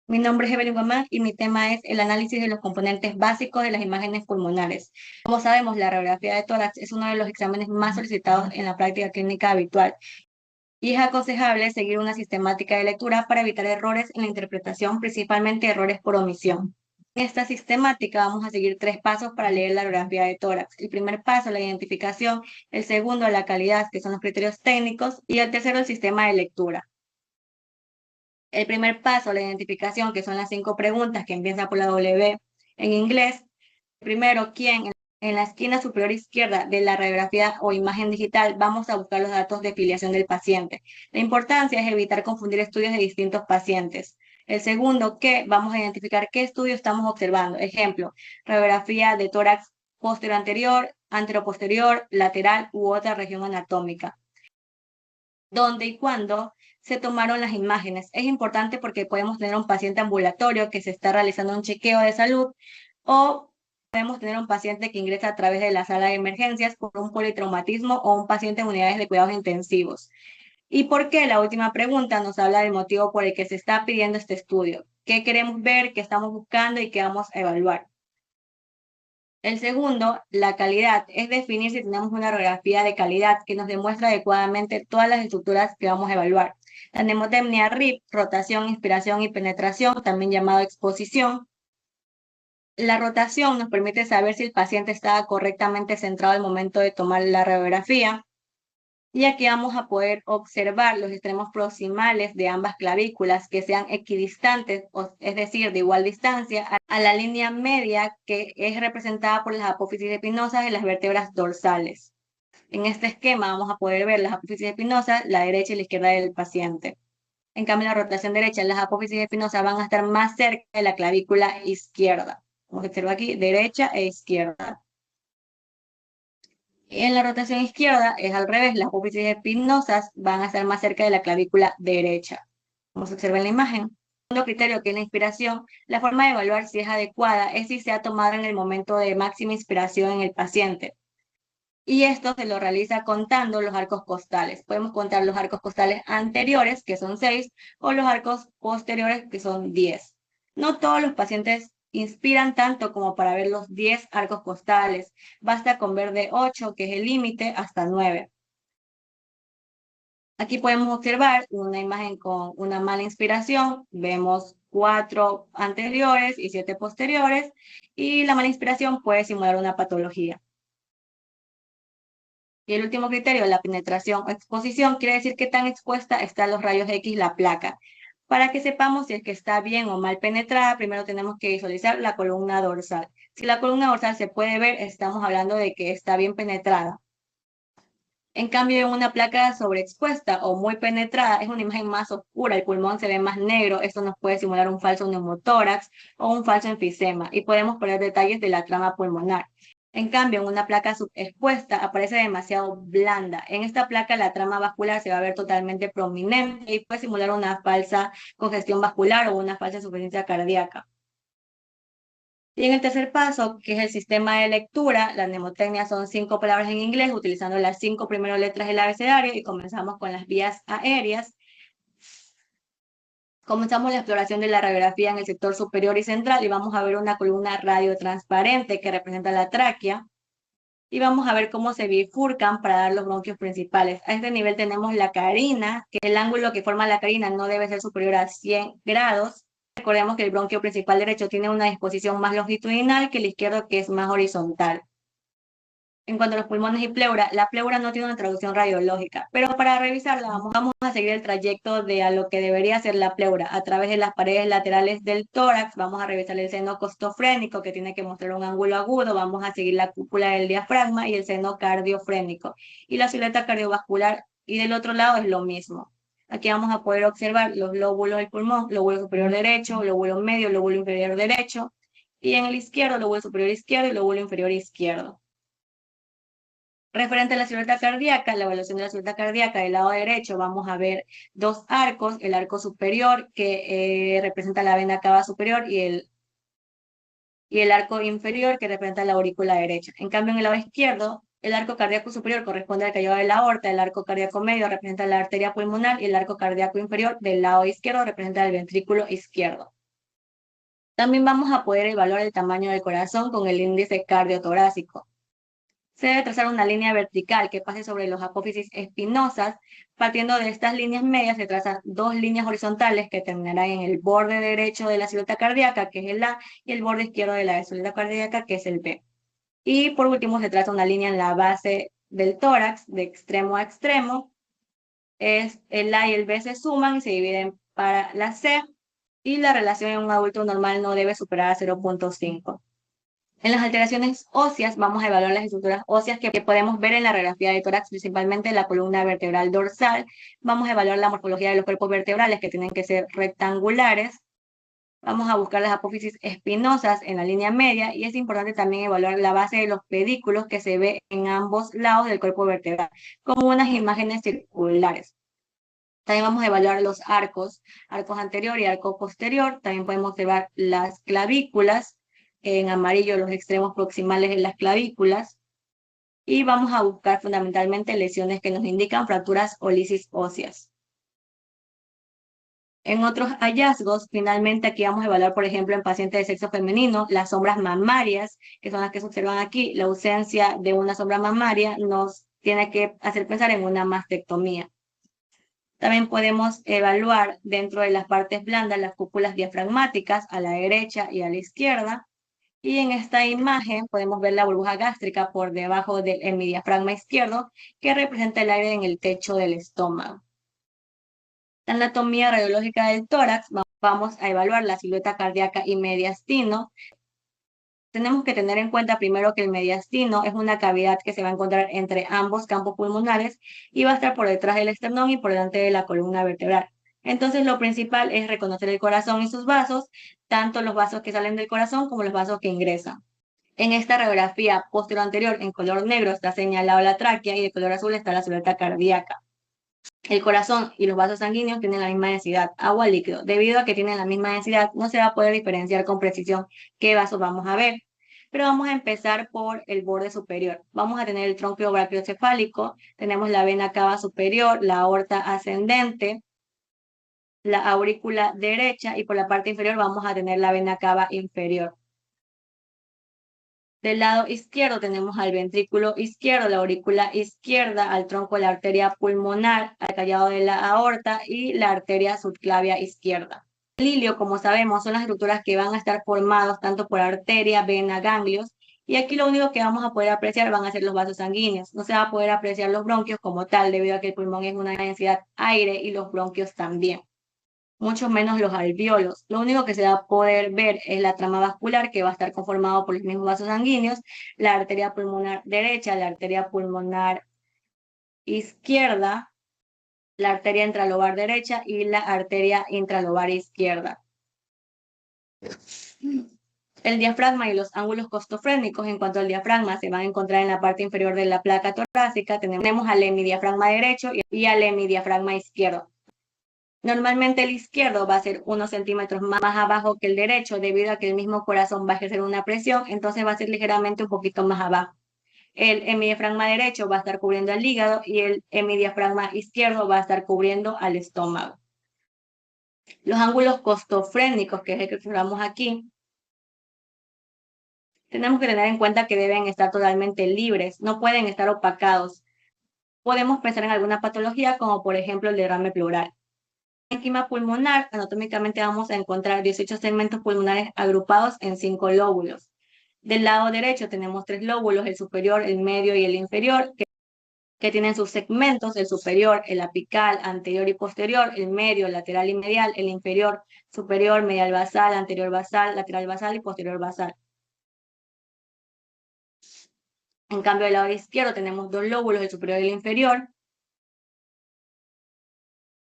Mi nombre es Evelyn Guamán y mi tema es el análisis de los componentes básicos de las imágenes pulmonares. Como sabemos, la radiografía de tórax es uno de los exámenes más solicitados en la práctica clínica habitual y es aconsejable seguir una sistemática de lectura para evitar errores en la interpretación, principalmente errores por omisión. En esta sistemática vamos a seguir tres pasos para leer la radiografía de tórax. El primer paso, la identificación; el segundo, la calidad, que son los criterios técnicos; y el tercero, el sistema de lectura. El primer paso, la identificación, que son las 5 preguntas que empiezan por la W en inglés. Primero, ¿quién? En la esquina superior izquierda de la radiografía o imagen digital vamos a buscar los datos de filiación del paciente. La importancia es evitar confundir estudios de distintos pacientes. El segundo, ¿qué? Vamos a identificar qué estudio estamos observando. Ejemplo, radiografía de tórax posterior anterior, anteroposterior, lateral u otra región anatómica. ¿Dónde y cuándo se tomaron las imágenes? Es importante porque podemos tener un paciente ambulatorio que se está realizando un chequeo de salud, o podemos tener un paciente que ingresa a través de la sala de emergencias por un politraumatismo, o un paciente en unidades de cuidados intensivos. ¿Y por qué? La última pregunta nos habla del motivo por el que se está pidiendo este estudio. ¿Qué queremos ver, qué estamos buscando y qué vamos a evaluar? El segundo, la calidad, es definir si tenemos una radiografía de calidad que nos demuestra adecuadamente todas las estructuras que vamos a evaluar. La mnemotecnia RIP, rotación, inspiración y penetración, también llamado exposición. La rotación nos permite saber si el paciente estaba correctamente centrado al momento de tomar la radiografía. Y aquí vamos a poder observar los extremos proximales de ambas clavículas que sean equidistantes, es decir, de igual distancia, a la línea media que es representada por las apófisis espinosas de las vértebras dorsales. En este esquema vamos a poder ver las apófisis espinosas, la derecha y la izquierda del paciente. En cambio, en la rotación derecha, las apófisis espinosas van a estar más cerca de la clavícula izquierda. Como se observa aquí, derecha e izquierda. En la rotación izquierda es al revés, las apófisis espinosas van a estar más cerca de la clavícula derecha, como se observa en la imagen. El segundo criterio, que es la inspiración, la forma de evaluar si es adecuada es si se ha tomado en el momento de máxima inspiración en el paciente. Y esto se lo realiza contando los arcos costales. Podemos contar los arcos costales anteriores, que son 6, o los arcos posteriores, que son 10. No todos los pacientes inspiran tanto como para ver los 10 arcos costales. Basta con ver de 8, que es el límite, hasta 9. Aquí podemos observar una imagen con una mala inspiración. Vemos 4 anteriores y 7 posteriores. Y la mala inspiración puede simular una patología. Y el último criterio, la penetración o exposición, quiere decir qué tan expuesta están los rayos X la placa. Para que sepamos si es que está bien o mal penetrada, primero tenemos que visualizar la columna dorsal. Si la columna dorsal se puede ver, estamos hablando de que está bien penetrada. En cambio, en una placa sobreexpuesta o muy penetrada, es una imagen más oscura, el pulmón se ve más negro, esto nos puede simular un falso neumotórax o un falso enfisema, y podemos poner detalles de la trama pulmonar. En cambio, en una placa subexpuesta aparece demasiado blanda. En esta placa la trama vascular se va a ver totalmente prominente y puede simular una falsa congestión vascular o una falsa insuficiencia cardíaca. Y en el tercer paso, que es el sistema de lectura, la mnemotecnia son 5 palabras en inglés, utilizando las 5 primeras letras del abecedario, y comenzamos con las vías aéreas. Comenzamos la exploración de la radiografía en el sector superior y central, y vamos a ver una columna radiotransparente que representa la tráquea, y vamos a ver cómo se bifurcan para dar los bronquios principales. A este nivel tenemos la carina, que el ángulo que forma la carina no debe ser superior a 100 grados. Recordemos que el bronquio principal derecho tiene una disposición más longitudinal que el izquierdo, que es más horizontal. En cuanto a los pulmones y pleura, la pleura no tiene una traducción radiológica, pero para revisarla vamos a seguir el trayecto de a lo que debería ser la pleura. A través de las paredes laterales del tórax vamos a revisar el seno costofrénico, que tiene que mostrar un ángulo agudo. Vamos a seguir la cúpula del diafragma y el seno cardiofrénico y la silueta cardiovascular, y del otro lado es lo mismo. Aquí vamos a poder observar los lóbulos del pulmón: lóbulo superior derecho, lóbulo medio, lóbulo inferior derecho, y en el izquierdo, lóbulo superior izquierdo y lóbulo inferior izquierdo. Referente a la silueta cardíaca, la evaluación de la silueta cardíaca del lado derecho, vamos a ver 2 arcos: el arco superior, que representa la vena cava superior, y el arco inferior, que representa la aurícula derecha. En cambio, en el lado izquierdo, el arco cardíaco superior corresponde al callado de la aorta, el arco cardíaco medio representa la arteria pulmonar, y el arco cardíaco inferior del lado izquierdo representa el ventrículo izquierdo. También vamos a poder evaluar el tamaño del corazón con el índice cardiotorácico. Se debe trazar una línea vertical que pase sobre los apófisis espinosas. Partiendo de estas líneas medias se trazan dos líneas horizontales que terminarán en el borde derecho de la silueta cardíaca, que es el A, y el borde izquierdo de la silueta cardíaca, que es el B. Y por último se traza una línea en la base del tórax, de extremo a extremo. El A y el B se suman y se dividen para la C, y la relación en un adulto normal no debe superar a 0.5. En las alteraciones óseas vamos a evaluar las estructuras óseas que podemos ver en la radiografía de tórax, principalmente la columna vertebral dorsal. Vamos a evaluar la morfología de los cuerpos vertebrales, que tienen que ser rectangulares. Vamos a buscar las apófisis espinosas en la línea media, y es importante también evaluar la base de los pedículos que se ve en ambos lados del cuerpo vertebral, como unas imágenes circulares. También vamos a evaluar los arcos anterior y arco posterior. También podemos observar las clavículas, en amarillo los extremos proximales de las clavículas. Y vamos a buscar fundamentalmente lesiones que nos indican fracturas o lisis óseas. En otros hallazgos, finalmente aquí vamos a evaluar, por ejemplo, en pacientes de sexo femenino, las sombras mamarias, que son las que se observan aquí. La ausencia de una sombra mamaria nos tiene que hacer pensar en una mastectomía. También podemos evaluar dentro de las partes blandas las cúpulas diafragmáticas a la derecha y a la izquierda. Y en esta imagen podemos ver la burbuja gástrica por debajo del hemidiafragma izquierdo, que representa el aire en el techo del estómago. La anatomía radiológica del tórax, vamos a evaluar la silueta cardíaca y mediastino. Tenemos que tener en cuenta primero que el mediastino es una cavidad que se va a encontrar entre ambos campos pulmonares y va a estar por detrás del esternón y por delante de la columna vertebral. Entonces, lo principal es reconocer el corazón y sus vasos, tanto los vasos que salen del corazón como los vasos que ingresan. En esta radiografía posterior anterior, en color negro, está señalado la tráquea y de color azul está la silueta cardíaca. El corazón y los vasos sanguíneos tienen la misma densidad, agua líquido. Debido a que tienen la misma densidad, no se va a poder diferenciar con precisión qué vasos vamos a ver. Pero vamos a empezar por el borde superior. Vamos a tener el tronco brachiocefálico, tenemos la vena cava superior, la aorta ascendente, la aurícula derecha, y por la parte inferior vamos a tener la vena cava inferior. Del lado izquierdo tenemos al ventrículo izquierdo, la aurícula izquierda, al tronco de la arteria pulmonar, al callado de la aorta y la arteria subclavia izquierda. El ilio, como sabemos, son las estructuras que van a estar formados tanto por arteria, vena, ganglios, y aquí lo único que vamos a poder apreciar van a ser los vasos sanguíneos. No se va a poder apreciar los bronquios como tal, debido a que el pulmón es una densidad aire y los bronquios también, mucho menos los alvéolos. Lo único que se va a poder ver es la trama vascular, que va a estar conformado por los mismos vasos sanguíneos, la arteria pulmonar derecha, la arteria pulmonar izquierda, la arteria intralobar derecha y la arteria intralobar izquierda. El diafragma y los ángulos costofrénicos. En cuanto al diafragma, se van a encontrar en la parte inferior de la placa torácica. Tenemos al hemidiafragma derecho y al hemidiafragma izquierdo. Normalmente el izquierdo va a ser unos centímetros más abajo que el derecho, debido a que el mismo corazón va a ejercer una presión, entonces va a ser ligeramente un poquito más abajo. El hemidiafragma derecho va a estar cubriendo el hígado y el hemidiafragma izquierdo va a estar cubriendo al estómago. Los ángulos costofrénicos, que es el que observamos aquí, tenemos que tener en cuenta que deben estar totalmente libres, no pueden estar opacados. Podemos pensar en alguna patología, como por ejemplo el derrame pleural. Parénquima pulmonar, anatómicamente vamos a encontrar 18 segmentos pulmonares agrupados en 5 lóbulos. Del lado derecho tenemos 3 lóbulos, el superior, el medio y el inferior, que tienen sus segmentos: el superior, el apical, anterior y posterior, el medio, lateral y medial, el inferior, superior, medial basal, anterior basal, lateral basal y posterior basal. En cambio, del lado izquierdo tenemos 2 lóbulos, el superior y el inferior,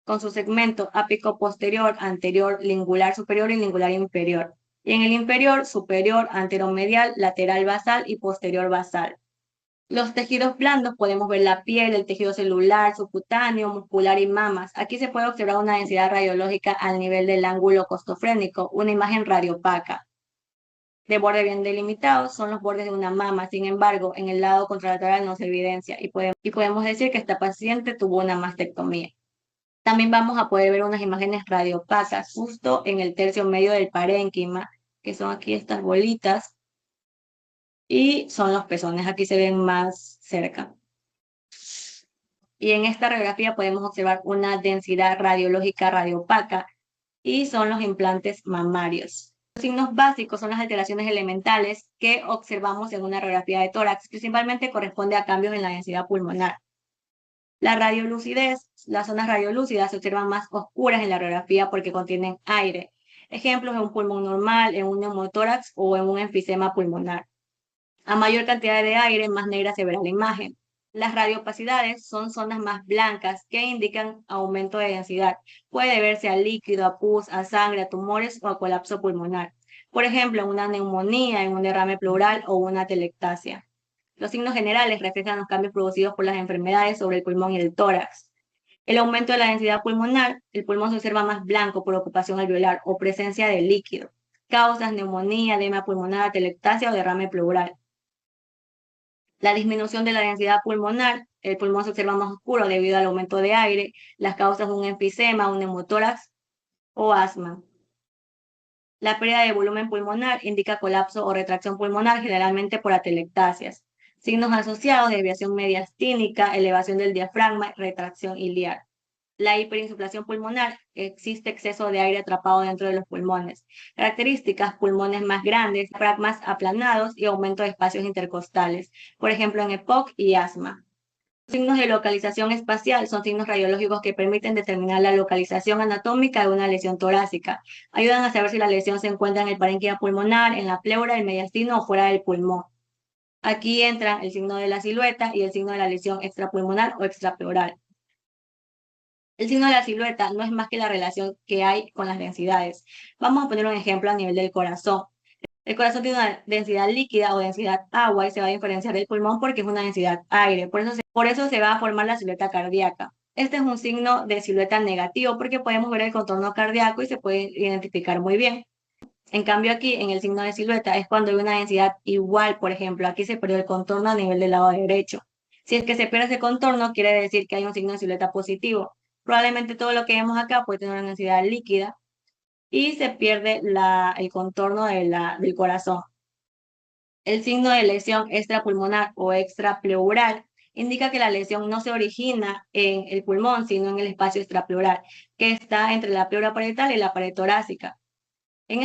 con su segmento ápico posterior, anterior, lingular superior y lingular inferior. Y en el inferior, superior, anteromedial, lateral basal y posterior basal. Los tejidos blandos, podemos ver la piel, el tejido celular, subcutáneo, muscular y mamas. Aquí se puede observar una densidad radiológica al nivel del ángulo costofrénico, una imagen radiopaca. De borde bien delimitado son los bordes de una mama, sin embargo, en el lado contralateral no se evidencia y podemos decir que esta paciente tuvo una mastectomía. También vamos a poder ver unas imágenes radiopacas justo en el tercio medio del parénquima, que son aquí estas bolitas, y son los pezones, aquí se ven más cerca. Y en esta radiografía podemos observar una densidad radiológica radiopaca y son los implantes mamarios. Los signos básicos son las alteraciones elementales que observamos en una radiografía de tórax, principalmente corresponde a cambios en la densidad pulmonar. La radiolucidez, las zonas radiolúcidas se observan más oscuras en la radiografía porque contienen aire. Ejemplos en un pulmón normal, en un neumotórax o en un enfisema pulmonar. A mayor cantidad de aire, más negra se verá la imagen. Las radiopacidades son zonas más blancas que indican aumento de densidad. Puede deberse a líquido, a pus, a sangre, a tumores o a colapso pulmonar. Por ejemplo, en una neumonía, en un derrame pleural o una telectasia. Los signos generales reflejan los cambios producidos por las enfermedades sobre el pulmón y el tórax. El aumento de la densidad pulmonar, el pulmón se observa más blanco por ocupación alveolar o presencia de líquido. Causas: neumonía, edema pulmonar, atelectasia o derrame pleural. La disminución de la densidad pulmonar, el pulmón se observa más oscuro debido al aumento de aire. Las causas: un enfisema, un neumotórax o asma. La pérdida de volumen pulmonar indica colapso o retracción pulmonar, generalmente por atelectasias. Signos asociados: desviación mediastínica, elevación del diafragma, retracción iliar. La hiperinsuflación pulmonar, existe exceso de aire atrapado dentro de los pulmones. Características: pulmones más grandes, diafragmas aplanados y aumento de espacios intercostales, por ejemplo en EPOC y asma. Signos de localización espacial son signos radiológicos que permiten determinar la localización anatómica de una lesión torácica. Ayudan a saber si la lesión se encuentra en el parénquima pulmonar, en la pleura, el mediastino o fuera del pulmón. Aquí entran el signo de la silueta y el signo de la lesión extrapulmonar o extrapleural. El signo de la silueta no es más que la relación que hay con las densidades. Vamos a poner un ejemplo a nivel del corazón. El corazón tiene una densidad líquida o densidad agua y se va a diferenciar del pulmón porque es una densidad aire. Por eso se va a formar la silueta cardíaca. Este es un signo de silueta negativo porque podemos ver el contorno cardíaco y se puede identificar muy bien. En cambio aquí, en el signo de silueta, es cuando hay una densidad igual. Por ejemplo, aquí se perdió el contorno a nivel del lado derecho. Si es que se pierde ese contorno, quiere decir que hay un signo de silueta positivo. Probablemente todo lo que vemos acá puede tener una densidad líquida y se pierde el contorno del corazón. El signo de lesión extrapulmonar o extrapleural indica que la lesión no se origina en el pulmón, sino en el espacio extrapleural, que está entre la pleura parietal y la pared torácica. En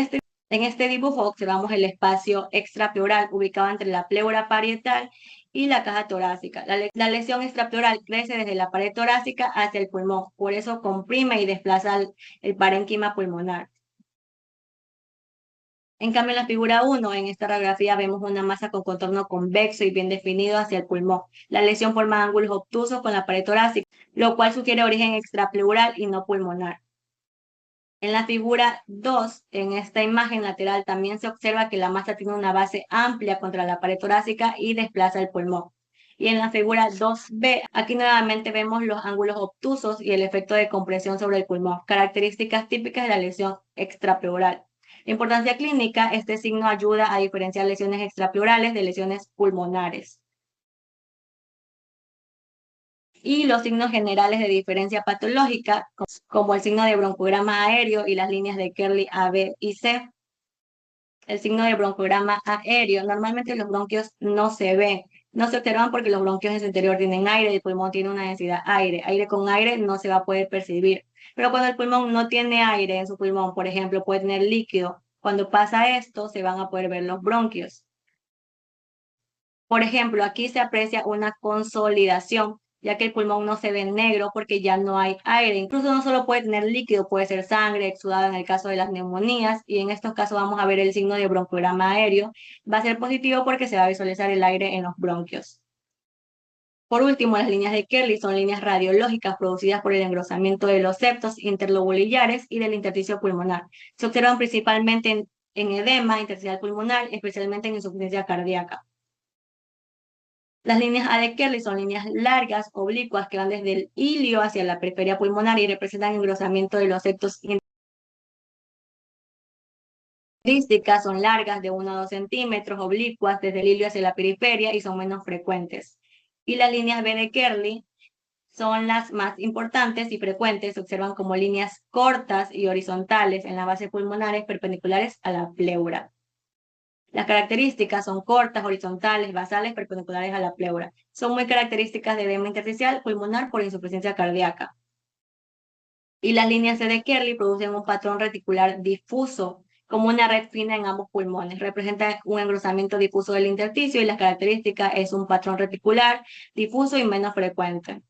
este dibujo observamos el espacio extrapleural ubicado entre la pleura parietal y la caja torácica. La lesión extrapleural crece desde la pared torácica hacia el pulmón, por eso comprime y desplaza el parénquima pulmonar. En cambio, en la figura 1, en esta radiografía vemos una masa con contorno convexo y bien definido hacia el pulmón. La lesión forma ángulos obtusos con la pared torácica, lo cual sugiere origen extrapleural y no pulmonar. En la figura 2, en esta imagen lateral, también se observa que la masa tiene una base amplia contra la pared torácica y desplaza el pulmón. Y en la figura 2B, aquí nuevamente vemos los ángulos obtusos y el efecto de compresión sobre el pulmón, características típicas de la lesión extrapleural. La importancia clínica: este signo ayuda a diferenciar lesiones extrapleurales de lesiones pulmonares. Y los signos generales de diferencia patológica, como el signo de broncograma aéreo y las líneas de Kerley A, B y C. El signo de broncograma aéreo: normalmente los bronquios no se ven, no se observan porque los bronquios en su interior tienen aire y el pulmón tiene una densidad aire. Aire con aire no se va a poder percibir. Pero cuando el pulmón no tiene aire en su pulmón, por ejemplo, puede tener líquido, cuando pasa esto se van a poder ver los bronquios. Por ejemplo, aquí se aprecia una consolidación, ya que el pulmón no se ve negro porque ya no hay aire. Incluso no solo puede tener líquido, puede ser sangre, exudado en el caso de las neumonías, y en estos casos vamos a ver el signo de broncograma aéreo. Va a ser positivo porque se va a visualizar el aire en los bronquios. Por último, las líneas de Kerley son líneas radiológicas producidas por el engrosamiento de los septos interlobulares y del intersticio pulmonar. Se observan principalmente en edema intersticial pulmonar, especialmente en insuficiencia cardíaca. Las líneas A de Kerley son líneas largas, oblicuas, que van desde el ilio hacia la periferia pulmonar y representan engrosamiento de los septos. Características: son largas, de 1 a 2 centímetros, oblicuas, desde el ilio hacia la periferia y son menos frecuentes. Y las líneas B de Kerley son las más importantes y frecuentes. Se observan como líneas cortas y horizontales en las bases pulmonares perpendiculares a la pleura. Las características son cortas, horizontales, basales, perpendiculares a la pleura. Son muy características de edema intersticial pulmonar por insuficiencia cardíaca. Y las líneas C de Kerley producen un patrón reticular difuso, como una red fina en ambos pulmones. Representa un engrosamiento difuso del intersticio y las características es un patrón reticular difuso y menos frecuente.